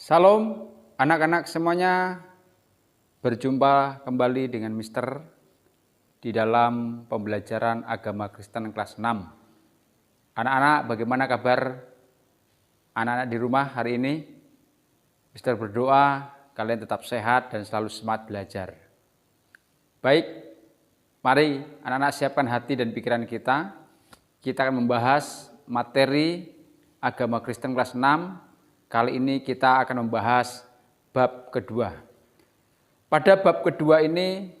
Salam anak-anak semuanya, berjumpa kembali dengan Mister di dalam pembelajaran agama Kristen kelas 6. Anak-anak, bagaimana kabar anak-anak di rumah hari ini? Mister berdoa kalian tetap sehat dan selalu semangat belajar. Baik, mari anak-anak siapkan hati dan pikiran kita. Kita akan membahas materi agama Kristen kelas 6. Kali ini kita akan membahas bab kedua. Pada bab kedua ini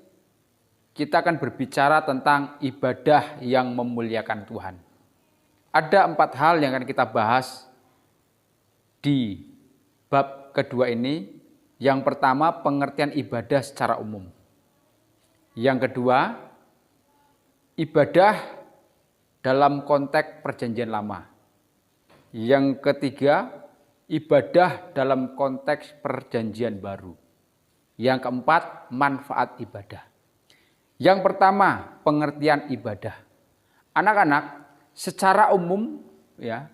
kita akan berbicara tentang ibadah yang memuliakan Tuhan. Ada 4 hal yang akan kita bahas di bab kedua ini. Yang pertama, pengertian ibadah secara umum. Yang kedua, ibadah dalam konteks Perjanjian Lama. Yang ketiga, ibadah dalam konteks Perjanjian Baru. Yang keempat, manfaat ibadah. Yang pertama, pengertian ibadah. Anak-anak, secara umum ya,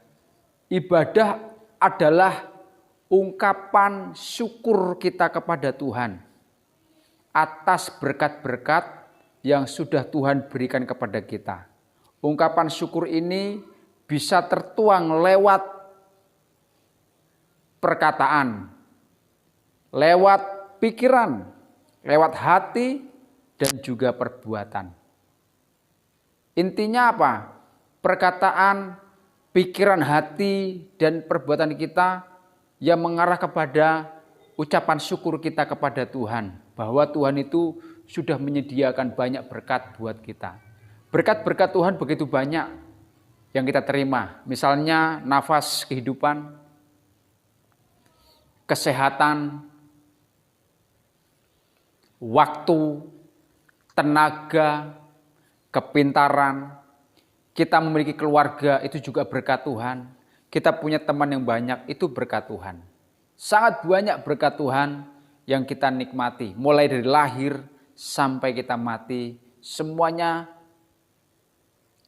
ibadah adalah ungkapan syukur kita kepada Tuhan atas berkat-berkat yang sudah Tuhan berikan kepada kita. Ungkapan syukur ini bisa tertuang lewat perkataan, lewat pikiran, lewat hati, dan juga perbuatan. Intinya apa? Perkataan, pikiran, hati, dan perbuatan kita yang mengarah kepada ucapan syukur kita kepada Tuhan. Bahwa Tuhan itu sudah menyediakan banyak berkat buat kita. Berkat-berkat Tuhan begitu banyak yang kita terima. Misalnya nafas kehidupan, kesehatan, waktu, tenaga, kepintaran. Kita memiliki keluarga, itu juga berkat Tuhan. Kita punya teman yang banyak, itu berkat Tuhan. Sangat banyak berkat Tuhan yang kita nikmati. Mulai dari lahir sampai kita mati, semuanya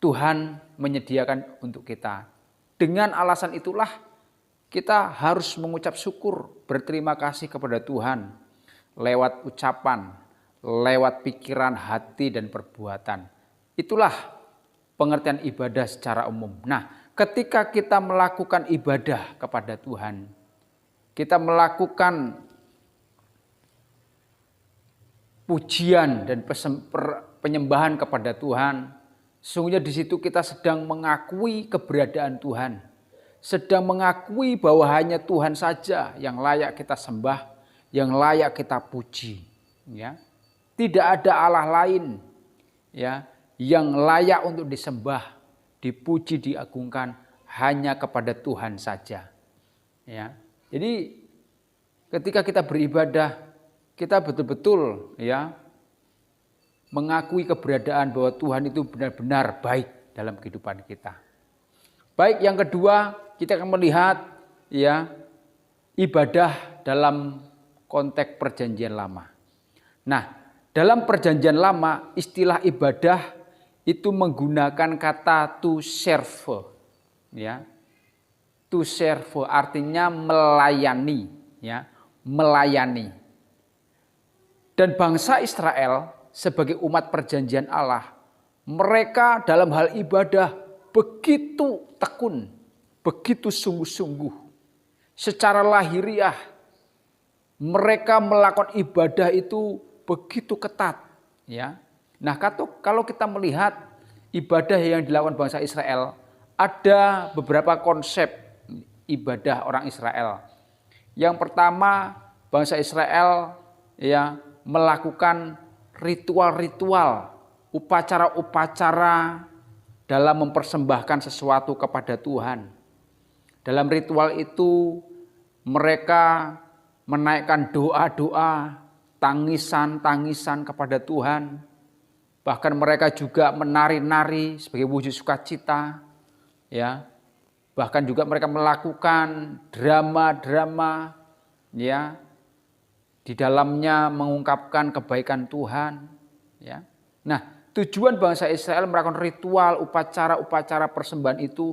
Tuhan menyediakan untuk kita. Dengan alasan itulah kita harus mengucap syukur, berterima kasih kepada Tuhan lewat ucapan, lewat pikiran, hati, dan perbuatan. Itulah pengertian ibadah secara umum. Nah, ketika kita melakukan ibadah kepada Tuhan, kita melakukan pujian dan penyembahan kepada Tuhan, sesungguhnya di situ kita sedang mengakui keberadaan Tuhan. Sedang mengakui bahwa hanya Tuhan saja yang layak kita sembah, yang layak kita puji. Ya. Tidak ada Allah lain ya, yang layak untuk disembah, dipuji, diagungkan, hanya kepada Tuhan saja. Ya. Jadi ketika kita beribadah, kita betul-betul ya mengakui keberadaan bahwa Tuhan itu benar-benar baik dalam kehidupan kita. Baik, yang kedua, kita akan melihat ya ibadah dalam konteks Perjanjian Lama. Nah, dalam Perjanjian Lama istilah ibadah itu menggunakan kata to serve, ya. To serve artinya melayani, ya, melayani. Dan bangsa Israel sebagai umat perjanjian Allah, mereka dalam hal ibadah begitu tekun, begitu sungguh-sungguh. Secara lahiriah mereka melakukan ibadah itu begitu ketat. Ya. Nah, kalau kita melihat ibadah yang dilakukan bangsa Israel, ada beberapa konsep ibadah orang Israel. Yang pertama, bangsa Israel ya melakukan ritual-ritual, upacara-upacara dalam mempersembahkan sesuatu kepada Tuhan. Dalam ritual itu mereka menaikkan doa-doa, tangisan-tangisan kepada Tuhan. Bahkan mereka juga menari-nari sebagai wujud sukacita. Ya. Bahkan juga mereka melakukan drama-drama ya. Di dalamnya mengungkapkan kebaikan Tuhan. Ya. Nah, tujuan bangsa Israel melakukan ritual, upacara-upacara persembahan itu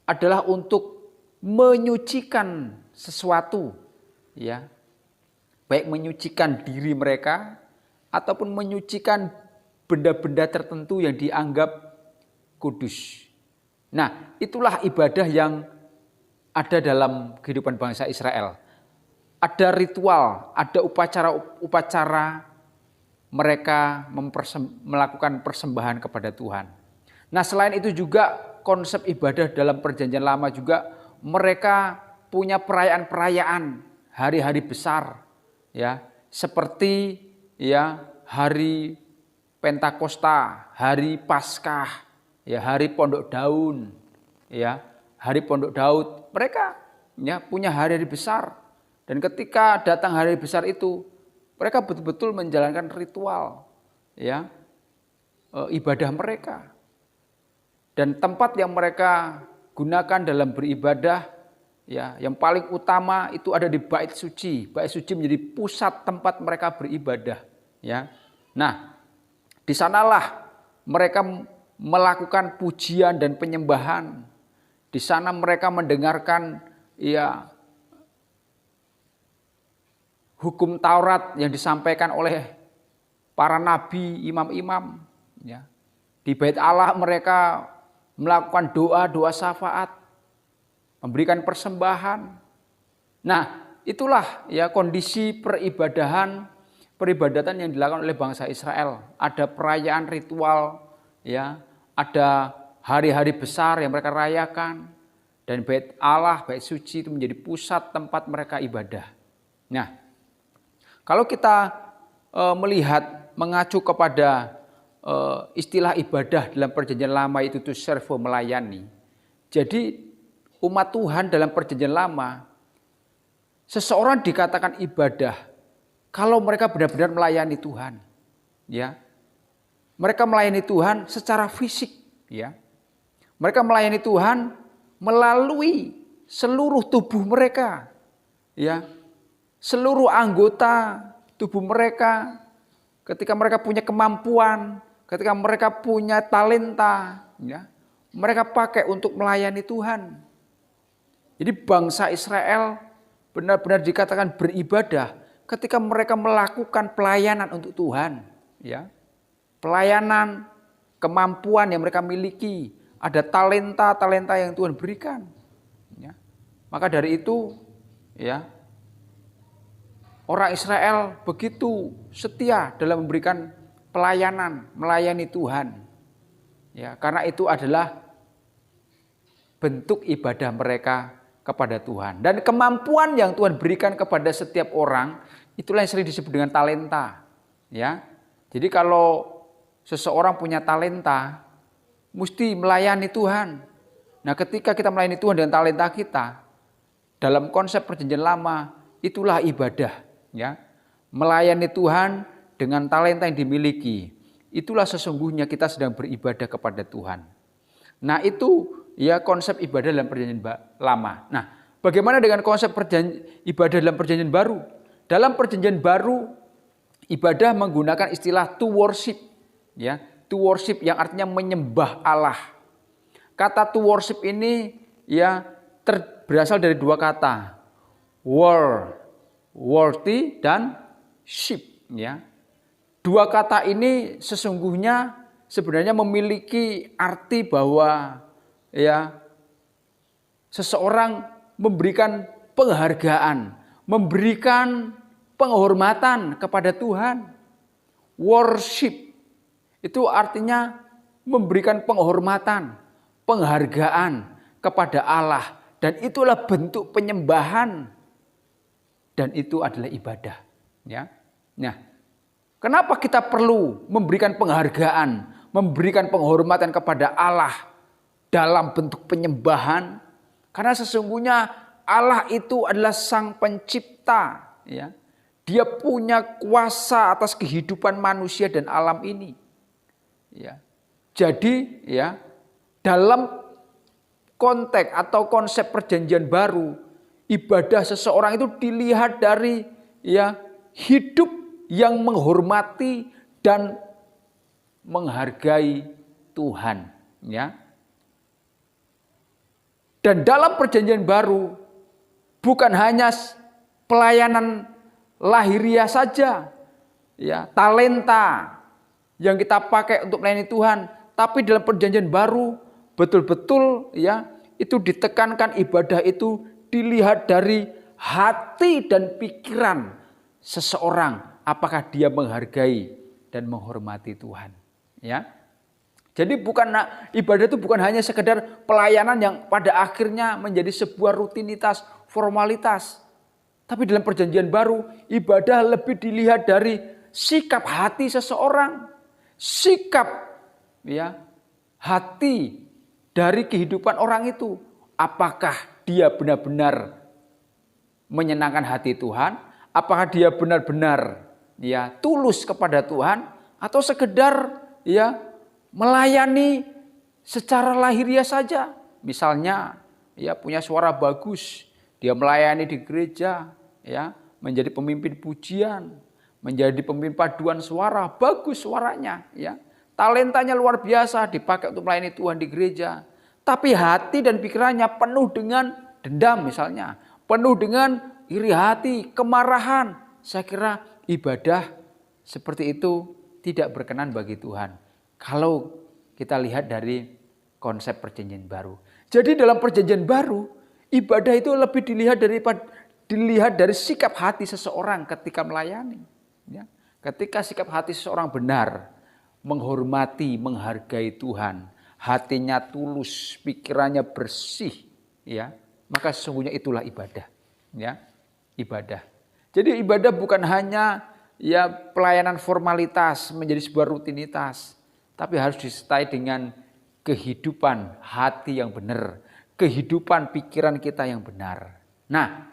adalah untuk menyucikan sesuatu, ya, baik menyucikan diri mereka ataupun menyucikan benda-benda tertentu yang dianggap kudus. Nah, itulah ibadah yang ada dalam kehidupan bangsa Israel. Ada ritual, ada upacara-upacara mereka melakukan persembahan kepada Tuhan. Nah, selain itu juga konsep ibadah dalam Perjanjian Lama juga mereka punya perayaan-perayaan hari-hari besar, ya, seperti ya hari Pentakosta, hari Paskah, ya, hari Pondok Daun, ya, hari Pondok Daud. Mereka ya punya hari-hari besar, dan ketika datang hari besar itu, mereka betul-betul menjalankan ritual, ya, ibadah mereka. Dan tempat yang mereka gunakan dalam beribadah, ya, yang paling utama itu ada di Bait Suci. Bait Suci menjadi pusat tempat mereka beribadah, ya. Nah, di sanalah mereka melakukan pujian dan penyembahan. Di sana mereka mendengarkan, ya, hukum Taurat yang disampaikan oleh para nabi, imam-imam, ya. Di Bait Allah mereka melakukan doa-doa syafaat, memberikan persembahan. Nah, itulah ya kondisi peribadatan yang dilakukan oleh bangsa Israel. Ada perayaan ritual, ya, ada hari-hari besar yang mereka rayakan, dan Bait Allah, Bait Suci itu menjadi pusat tempat mereka ibadah. Nah, kalau kita melihat mengacu kepada istilah ibadah dalam Perjanjian Lama itu servo, melayani. Jadi umat Tuhan dalam Perjanjian Lama, seseorang dikatakan ibadah kalau mereka benar-benar melayani Tuhan, ya. Mereka melayani Tuhan secara fisik, ya. Mereka melayani Tuhan melalui seluruh tubuh mereka, ya. Seluruh anggota tubuh mereka, ketika mereka punya kemampuan, ketika mereka punya talenta, ya, mereka pakai untuk melayani Tuhan. Jadi bangsa Israel benar-benar dikatakan beribadah ketika mereka melakukan pelayanan untuk Tuhan, ya. Pelayanan, kemampuan yang mereka miliki, ada talenta-talenta yang Tuhan berikan, ya. Maka dari itu, ya, orang Israel begitu setia dalam memberikan pelayanan, melayani Tuhan. Ya, karena itu adalah bentuk ibadah mereka kepada Tuhan. Dan kemampuan yang Tuhan berikan kepada setiap orang, itulah yang sering disebut dengan talenta. Ya. Jadi kalau seseorang punya talenta, mesti melayani Tuhan. Nah, ketika kita melayani Tuhan dengan talenta kita, dalam konsep Perjanjian Lama, itulah ibadah. Ya, melayani Tuhan dengan talenta yang dimiliki, itulah sesungguhnya kita sedang beribadah kepada Tuhan. Nah, itu ya konsep ibadah dalam Perjanjian Lama. Nah, bagaimana dengan konsep ibadah dalam Perjanjian Baru? Dalam Perjanjian Baru, ibadah menggunakan istilah to worship, ya, to worship yang artinya menyembah Allah. Kata to worship ini ya berasal dari dua kata, worthy dan sheep, ya. Dua kata ini sebenarnya memiliki arti bahwa ya seseorang memberikan penghargaan, memberikan penghormatan kepada Tuhan. Worship itu artinya memberikan penghormatan, penghargaan kepada Allah, dan itulah bentuk penyembahan. Dan itu adalah ibadah, ya. Nah, kenapa kita perlu memberikan penghargaan, memberikan penghormatan kepada Allah dalam bentuk penyembahan? Karena sesungguhnya Allah itu adalah Sang Pencipta, ya. Dia punya kuasa atas kehidupan manusia dan alam ini, ya. Jadi, ya, dalam konteks atau konsep Perjanjian Baru, ibadah seseorang itu dilihat dari ya hidup yang menghormati dan menghargai Tuhan, ya. Dan dalam perjanjian baru bukan hanya pelayanan lahiriah saja, ya, talenta yang kita pakai untuk melayani Tuhan, tapi dalam perjanjian baru betul-betul ya itu ditekankan ibadah itu dilihat dari hati dan pikiran seseorang, apakah dia menghargai dan menghormati Tuhan, ya. Jadi ibadah itu bukan hanya sekedar pelayanan yang pada akhirnya menjadi sebuah rutinitas, formalitas. Tapi dalam perjanjian baru, ibadah lebih dilihat dari sikap hati seseorang. Sikap ya, hati dari kehidupan orang itu. Apakah dia benar-benar menyenangkan hati Tuhan? Apakah dia benar-benar ya tulus kepada Tuhan? Atau sekedar ya melayani secara lahiriah saja. Misalnya ya punya suara bagus, dia melayani di gereja, ya, menjadi pemimpin pujian, menjadi pemimpin paduan suara, bagus suaranya, ya. Talentanya luar biasa dipakai untuk melayani Tuhan di gereja. Tapi hati dan pikirannya penuh dengan dendam misalnya, penuh dengan iri hati, kemarahan. Saya kira ibadah seperti itu tidak berkenan bagi Tuhan. Kalau kita lihat dari konsep perjanjian baru. Jadi dalam perjanjian baru, ibadah itu lebih dilihat dari sikap hati seseorang ketika melayani. Ya. Ketika sikap hati seseorang benar, menghormati, menghargai Tuhan, hatinya tulus, pikirannya bersih, ya, maka sesungguhnya itulah ibadah. Ya, ibadah. Jadi ibadah bukan hanya ya pelayanan formalitas menjadi sebuah rutinitas, tapi harus disertai dengan kehidupan hati yang benar, kehidupan pikiran kita yang benar. Nah,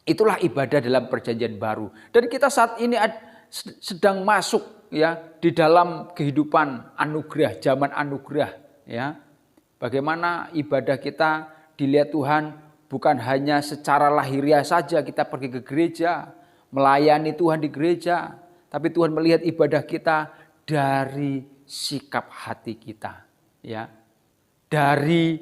itulah ibadah dalam perjanjian baru. Dan kita saat ini sedang masuk ya di dalam kehidupan anugerah, zaman anugerah, ya. Bagaimana ibadah kita dilihat Tuhan bukan hanya secara lahiriah saja kita pergi ke gereja, melayani Tuhan di gereja, tapi Tuhan melihat ibadah kita dari sikap hati kita, ya, dari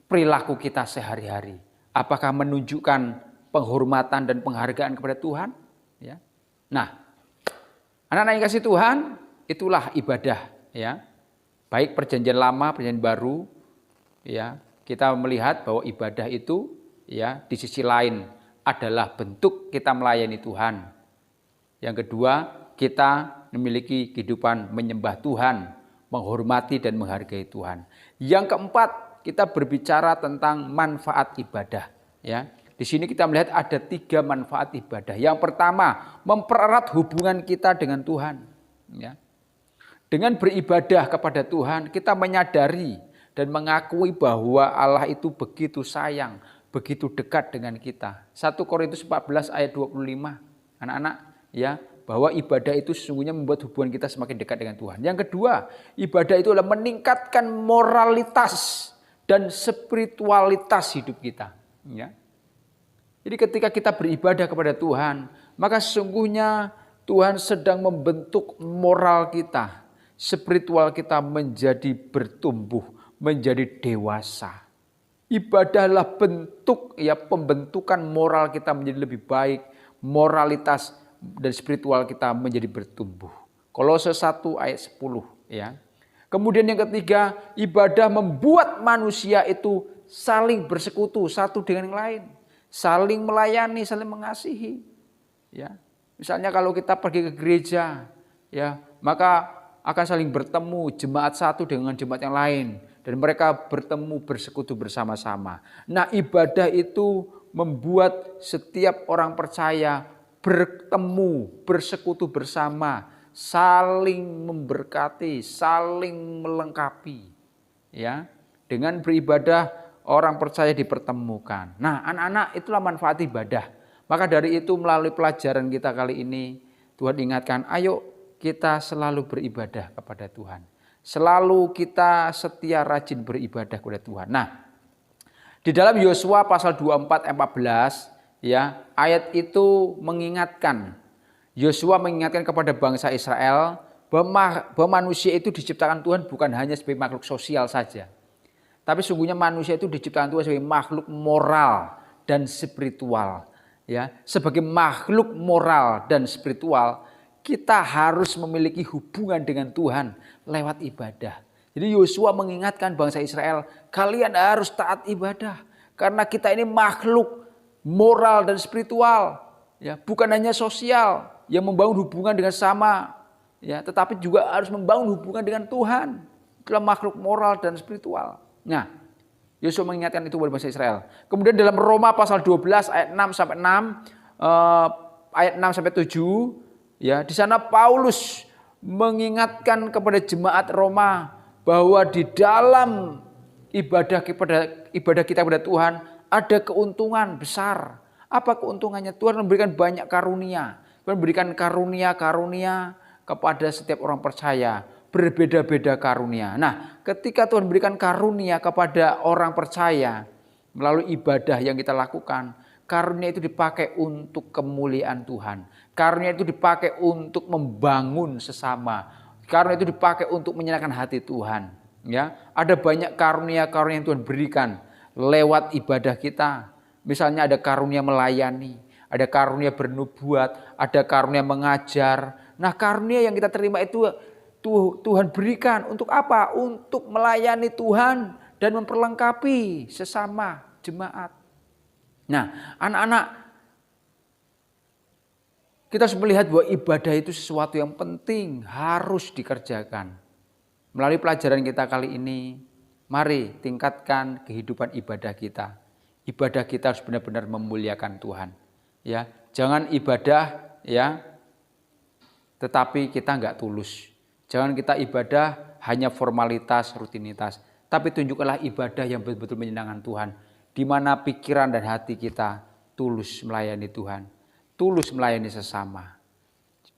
perilaku kita sehari-hari. Apakah menunjukkan penghormatan dan penghargaan kepada Tuhan? Ya. Nah, anak-anak yang kasih Tuhan, itulah ibadah, ya. Baik perjanjian lama, perjanjian baru, ya. Kita melihat bahwa ibadah itu, ya, di sisi lain adalah bentuk kita melayani Tuhan. Yang kedua, kita memiliki kehidupan menyembah Tuhan, menghormati dan menghargai Tuhan. Yang keempat, kita berbicara tentang manfaat ibadah. Ya, di sini kita melihat ada 3 manfaat ibadah. Yang pertama, mempererat hubungan kita dengan Tuhan. Ya. Dengan beribadah kepada Tuhan, kita menyadari dan mengakui bahwa Allah itu begitu sayang, begitu dekat dengan kita. 1 Korintus 14 ayat 25. Anak-anak, ya, bahwa ibadah itu sesungguhnya membuat hubungan kita semakin dekat dengan Tuhan. Yang kedua, ibadah itu adalah meningkatkan moralitas dan spiritualitas hidup kita. Ya. Jadi ketika kita beribadah kepada Tuhan, maka sesungguhnya Tuhan sedang membentuk moral kita, spiritual kita menjadi bertumbuh, menjadi dewasa. Ibadahlah bentuk ya pembentukan moral kita menjadi lebih baik, moralitas dan spiritual kita menjadi bertumbuh. Kolose 1 ayat 10, ya. Kemudian yang ketiga, ibadah membuat manusia itu saling bersekutu satu dengan yang lain, saling melayani, saling mengasihi. Ya, misalnya kalau kita pergi ke gereja, ya, maka akan saling bertemu jemaat satu dengan jemaat yang lain, dan mereka bertemu bersekutu bersama-sama. Nah, ibadah itu membuat setiap orang percaya bertemu, bersekutu bersama, saling memberkati, saling melengkapi. Ya, dengan beribadah orang percaya dipertemukan. Nah, anak-anak, itulah manfaat ibadah. Maka dari itu melalui pelajaran kita kali ini, Tuhan ingatkan, ayo kita selalu beribadah kepada Tuhan. Selalu kita setia rajin beribadah kepada Tuhan. Nah, di dalam Yosua pasal 24 ayat 14, ya, ayat itu mengingatkan, Yosua mengingatkan kepada bangsa Israel bahwa manusia itu diciptakan Tuhan bukan hanya sebagai makhluk sosial saja, Tapi sungguhnya manusia itu diciptakan Tuhan sebagai makhluk moral dan spiritual. Ya, sebagai makhluk moral dan spiritual, kita harus memiliki hubungan dengan Tuhan lewat ibadah. Jadi Yosua mengingatkan bangsa Israel, kalian harus taat ibadah. Karena kita ini makhluk moral dan spiritual. Ya, bukan hanya sosial yang membangun hubungan dengan sama, ya, tetapi juga harus membangun hubungan dengan Tuhan. Itulah makhluk moral dan spiritual. Nah, Yosua mengingatkan itu kepada bangsa Israel. Kemudian dalam Roma pasal 12 ayat 6 sampai 6, ayat 6 sampai 7, ya, di sana Paulus mengingatkan kepada jemaat Roma bahwa di dalam ibadah kita kepada Tuhan ada keuntungan besar. Apa keuntungannya? Tuhan memberikan banyak karunia. Tuhan memberikan karunia-karunia kepada setiap orang percaya. Berbeda-beda karunia. Nah, ketika Tuhan berikan karunia kepada orang percaya melalui ibadah yang kita lakukan, karunia itu dipakai untuk kemuliaan Tuhan. Karunia itu dipakai untuk membangun sesama. Karunia itu dipakai untuk menyenangkan hati Tuhan. Ya, ada banyak karunia-karunia yang Tuhan berikan lewat ibadah kita. Misalnya ada karunia melayani, ada karunia bernubuat, ada karunia mengajar. Nah, karunia yang kita terima itu Tuhan berikan untuk apa? Untuk melayani Tuhan dan memperlengkapi sesama jemaat. Nah, anak-anak, kita harus melihat bahwa ibadah itu sesuatu yang penting, harus dikerjakan. Melalui pelajaran kita kali ini, mari tingkatkan kehidupan ibadah kita. Ibadah kita harus benar-benar memuliakan Tuhan. Ya, jangan ibadah ya, tetapi kita nggak tulus. Jangan kita ibadah hanya formalitas, rutinitas. Tapi tunjukkanlah ibadah yang betul-betul menyenangkan Tuhan. Di mana pikiran dan hati kita tulus melayani Tuhan. Tulus melayani sesama.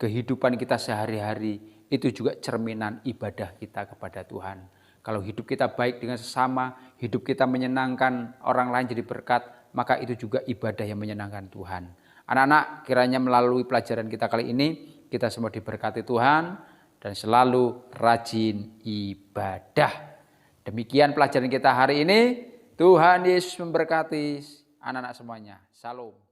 Kehidupan kita sehari-hari itu juga cerminan ibadah kita kepada Tuhan. Kalau hidup kita baik dengan sesama, hidup kita menyenangkan orang lain jadi berkat, maka itu juga ibadah yang menyenangkan Tuhan. Anak-anak, kiranya melalui pelajaran kita kali ini, kita semua diberkati Tuhan dan selalu rajin ibadah. Demikian pelajaran kita hari ini. Tuhan Yesus memberkati anak-anak semuanya. Shalom.